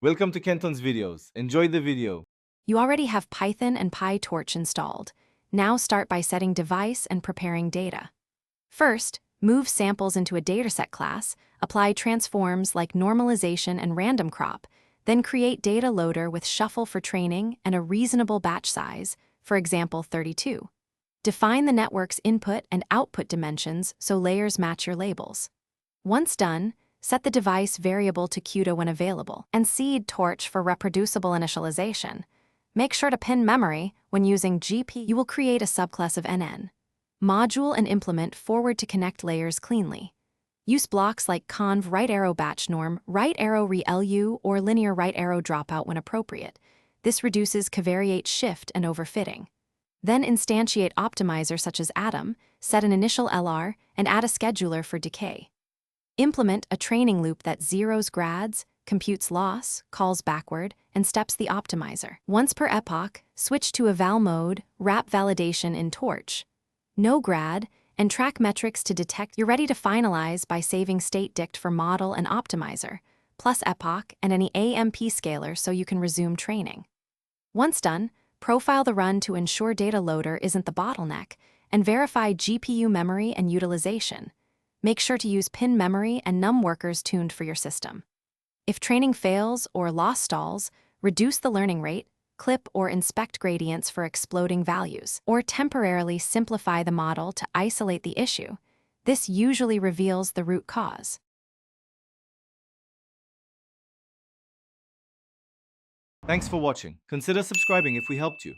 Welcome to Kenton's videos. Enjoy the video. You already have Python and Pytorch installed. Now start by setting device and preparing data. First, move samples into a dataset class, apply transforms like normalization and random crop, then create data loader with shuffle for training and a reasonable batch size, for example 32. Define the network's input and output dimensions so layers match your labels. Once done, set the device variable to CUDA when available, and seed torch for reproducible initialization. Make sure to pin memory when using GP. You will create a subclass of NN. Module and implement forward to connect layers cleanly. Use blocks like conv right arrow batch norm, right arrow re-LU, or linear right arrow dropout when appropriate. This reduces covariate shift and overfitting. Then instantiate optimizer such as Atom, set an initial LR, and add a scheduler for decay. Implement a training loop that zeros grads, computes loss, calls backward, and steps the optimizer. Once per epoch, switch to eval mode, wrap validation in Torch. No grad, and track metrics to detect. You're ready to finalize by saving state dict for model and optimizer, plus epoch and any AMP scaler so you can resume training. Once done, profile the run to ensure data loader isn't the bottleneck, and verify GPU memory and utilization. Make sure to use pin memory and num workers tuned for your system. If training fails or loss stalls, reduce the learning rate, clip or inspect gradients for exploding values, or temporarily simplify the model to isolate the issue. This usually reveals the root cause. Thanks for watching. Consider subscribing if we helped you.